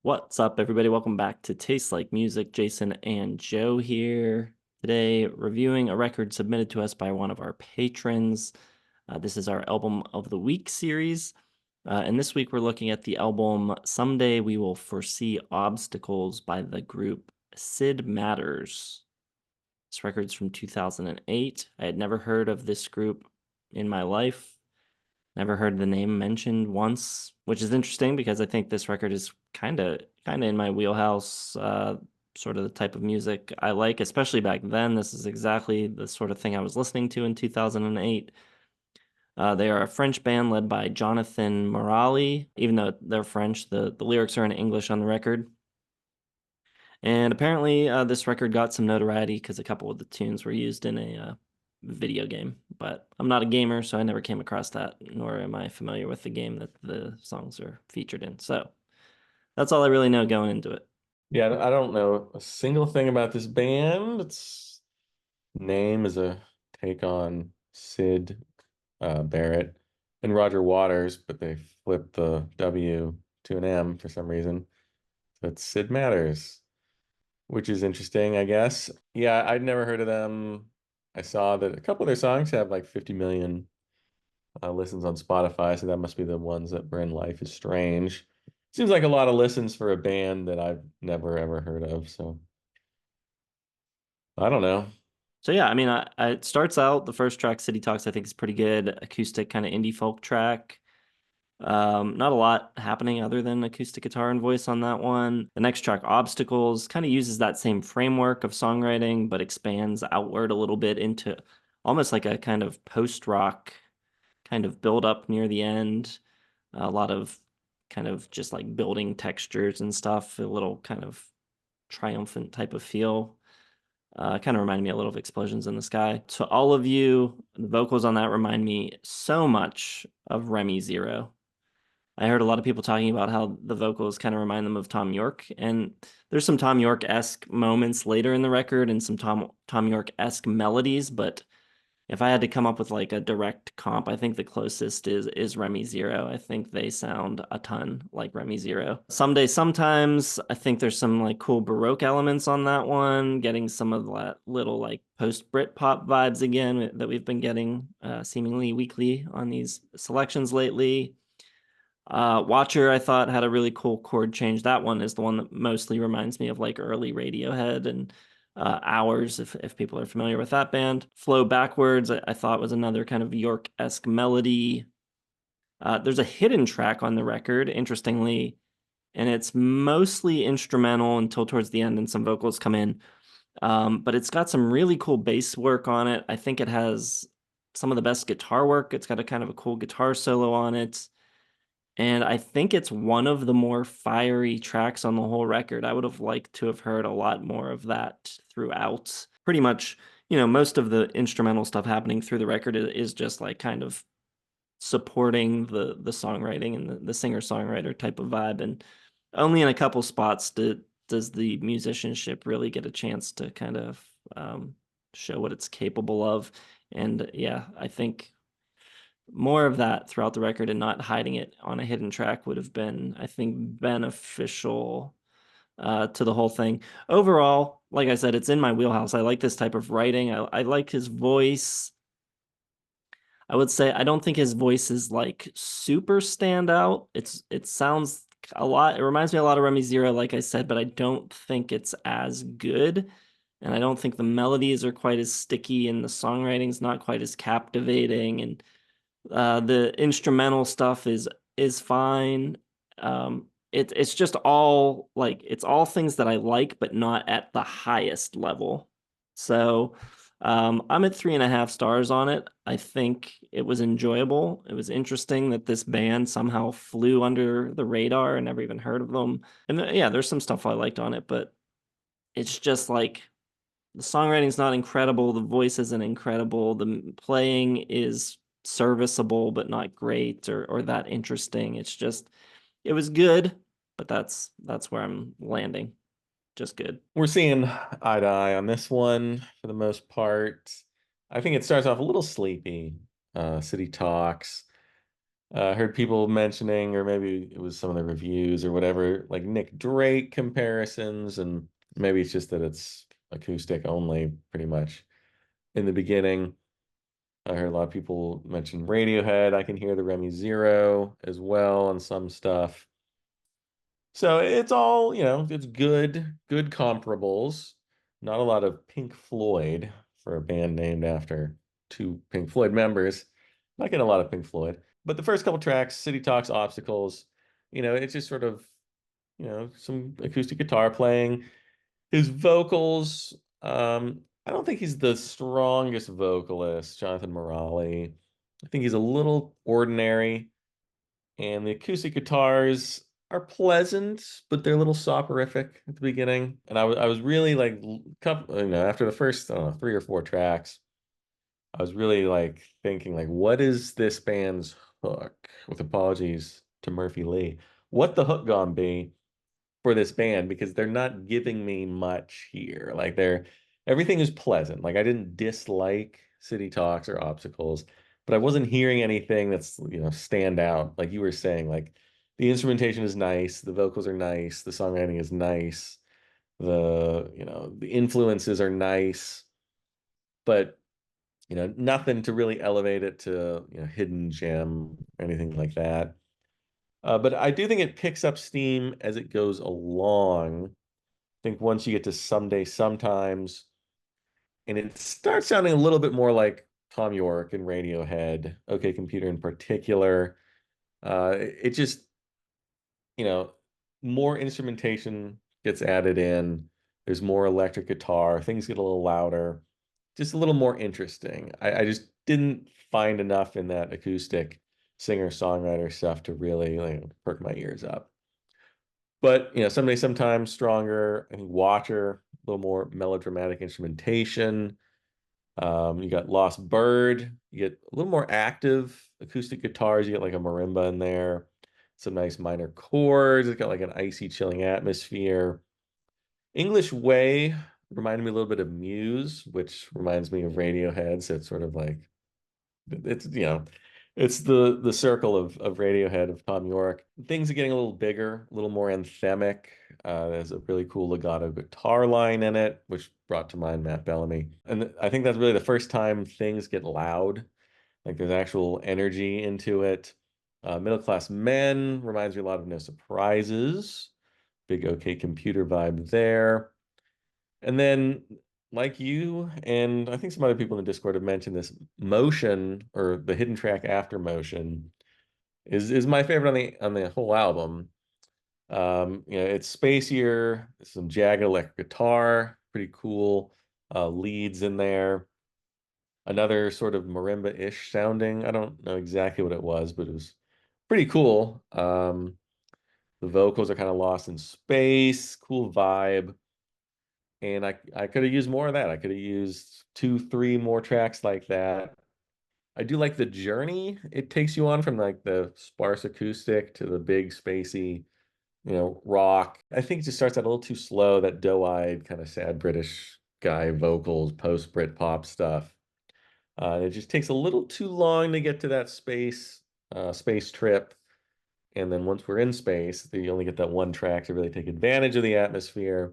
What's up, everybody? Welcome back to Taste Like Music. Jason and Joe here today, reviewing a record submitted to us by one of our patrons. This is our Album of the Week series. And this week we're looking at the album Someday We Will Foresee Obstacles by the group Sid Matters. This record's from 2008. I had never heard of this group in my life. Never heard the name mentioned once, which is interesting because I think this record is kind of in my wheelhouse, sort of the type of music I like, especially back then. This is exactly the sort of thing I was listening to in 2008. They are a French band led by Jonathan Morali. Even though they're French, the lyrics are in English on the record. And apparently, this record got some notoriety because a couple of the tunes were used in a video game. But I'm not a gamer, so I never came across that, nor am I familiar with the game that the songs are featured in. So that's all I really know going into it. Yeah, I don't know a single thing about this band. Its name is a take on Sid Barrett and Roger Waters, but they flipped the W to an M for some reason. So it's Sid Matters, which is interesting, I guess. Yeah, I'd never heard of them. I saw that a couple of their songs have like 50 million listens on Spotify, so that must be the ones that were in Life is Strange. Seems like a lot of listens for a band that I've never ever heard of, so I don't know. So yeah, I mean, it starts out the first track, City Talks, I think is pretty good, acoustic kind of indie folk track. Not a lot happening other than acoustic guitar and voice on that one. The next track, Obstacles, kind of uses that same framework of songwriting, but expands outward a little bit into almost like a kind of post-rock kind of build up near the end. A lot of kind of just like building textures and stuff, a little kind of triumphant type of feel. Kind of reminded me a little of Explosions in the Sky. To all of you, the vocals on that remind me so much of Remy Zero. I heard a lot of people talking about how the vocals kind of remind them of Tom York, and there's some Tom York-esque moments later in the record and some Tom York-esque melodies, but if I had to come up with like a direct comp, I think the closest is Remy Zero. I think they sound a ton like Remy Zero. Someday, sometimes I think there's some like cool Baroque elements on that one, getting some of that little like post Britpop vibes again that we've been getting seemingly weekly on these selections lately. Watcher, I thought had a really cool chord change. That one is the one that mostly reminds me of like early Radiohead and Hours, if people are familiar with that band. Flow Backwards, I thought was another kind of York-esque melody. There's a hidden track on the record, interestingly, and it's mostly instrumental until towards the end, and some vocals come in. But it's got some really cool bass work on it. I think it has some of the best guitar work. It's got a kind of a cool guitar solo on it. And I think it's one of the more fiery tracks on the whole record. I would have liked to have heard a lot more of that throughout. Pretty much, most of the instrumental stuff happening through the record is just like kind of supporting the songwriting and the singer-songwriter type of vibe. And only in a couple spots does the musicianship really get a chance to kind of show what it's capable of. And yeah, I think more of that throughout the record and not hiding it on a hidden track would have been, I think, beneficial to the whole thing. Overall, like I said, it's in my wheelhouse. I like this type of writing. I like his voice. I would say I don't think his voice is like super standout. It sounds a lot. It reminds me a lot of Remy Zero, like I said, but I don't think it's as good. And I don't think the melodies are quite as sticky and the songwriting's not quite as captivating. And the instrumental stuff is fine. It's just all like it's all things that I like, but not at the highest level. So I'm at 3.5 stars on it. I think it was enjoyable. It was interesting that this band somehow flew under the radar and never even heard of them. And yeah, there's some stuff I liked on it, but it's just like the songwriting's not incredible, the voice isn't incredible, the playing is serviceable but not great or that interesting. It's just it was good, but that's where I'm landing. Just good. We're seeing eye to eye on this one for the most part. I think it starts off a little sleepy. City Talks. Heard people mentioning, or maybe it was some of the reviews or whatever, like Nick Drake comparisons, and maybe it's just that it's acoustic only, pretty much in the beginning. I heard a lot of people mention Radiohead. I can hear the Remy Zero as well on some stuff. So it's all, it's good comparables. Not a lot of Pink Floyd for a band named after two Pink Floyd members. Not getting a lot of Pink Floyd. But the first couple tracks, City Talks, Obstacles, it's just sort of, some acoustic guitar playing. His vocals, I don't think he's the strongest vocalist, Jonathan Morali. I think he's a little ordinary. And the acoustic guitars are pleasant, but they're a little soporific at the beginning. And I was really like, after the first, I don't know, 3 or 4 tracks, I was really like thinking like, what is this band's hook? With apologies to Murphy Lee, what the hook gonna be for this band? Because they're not giving me much here. Like everything is pleasant. Like I didn't dislike City Talks or Obstacles, but I wasn't hearing anything that's, stand out. Like you were saying, like the instrumentation is nice, the vocals are nice, the songwriting is nice, the influences are nice, but nothing to really elevate it to, hidden gem or anything like that. But I do think it picks up steam as it goes along. I think once you get to Someday Sometimes, and it starts sounding a little bit more like Tom York and Radiohead, OK Computer in particular. It just, you know, more instrumentation gets added in. There's more electric guitar. Things get a little louder, just a little more interesting. I just didn't find enough in that acoustic singer-songwriter stuff to really perk my ears up. But someday, sometimes stronger. I think Watcher, a little more melodramatic instrumentation. You got Lost Bird. You get a little more active acoustic guitars. You get like a marimba in there. Some nice minor chords. It's got like an icy, chilling atmosphere. English Way reminded me a little bit of Muse, which reminds me of Radiohead. So it's sort of like it's the circle of Radiohead of Tom York. Things are getting a little bigger, a little more anthemic. There's a really cool legato guitar line in it, which brought to mind Matt Bellamy. And I think that's really the first time things get loud, like there's actual energy into it. Middle Class Men reminds me a lot of No Surprises. Big OK Computer vibe there. And then, like you, and I think some other people in the Discord have mentioned this, Motion, or the hidden track after Motion, is my favorite on the whole album. It's spacier, some jagged electric guitar, pretty cool leads in there. Another sort of marimba-ish sounding. I don't know exactly what it was, but it was pretty cool. The vocals are kind of lost in space, cool vibe. And I could have used more of that. I could have used 2, 3 more tracks like that. I do like the journey it takes you on from like the sparse acoustic to the big spacey, rock. I think it just starts out a little too slow, that doe-eyed kind of sad British guy vocals, post-Brit pop stuff. It just takes a little too long to get to that space trip. And then once we're in space, you only get that one track to really take advantage of the atmosphere.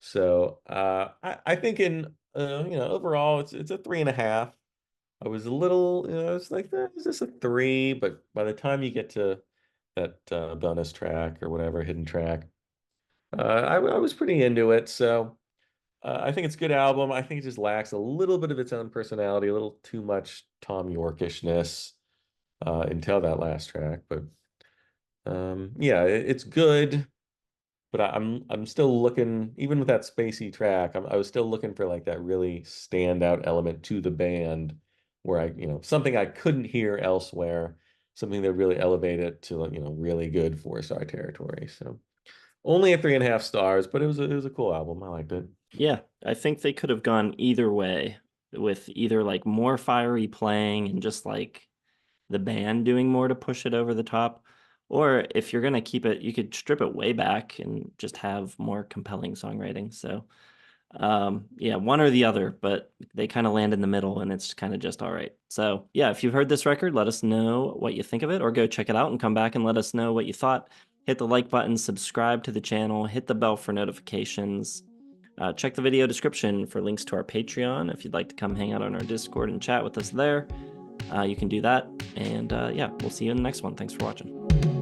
So I think in overall it's a 3.5. I was a little, it's like, is this a 3? But by the time you get to that bonus track or whatever hidden track, I was pretty into it. So I think it's a good album. I think it just lacks a little bit of its own personality, a little too much Tom Yorkishness until that last track. But yeah, it's good. But I'm still looking, even with that spacey track, I was still looking for like that really standout element to the band where something I couldn't hear elsewhere, something that really elevate it to really good 4-star territory. So only a 3.5 stars, but it was a cool album. I liked it. Yeah, I think they could have gone either way with either like more fiery playing and just like the band doing more to push it over the top. Or if you're gonna keep it, you could strip it way back and just have more compelling songwriting. So Yeah, one or the other, but they kind of land in the middle and it's kind of just all right. So, yeah, if you've heard this record, let us know what you think of it, or go check it out and come back and let us know what you thought. Hit the like button, subscribe to the channel, hit the bell for notifications. Check the video description for links to our Patreon if you'd like to come hang out on our Discord and chat with us there. You can do that. And yeah, we'll see you in the next one. Thanks for watching.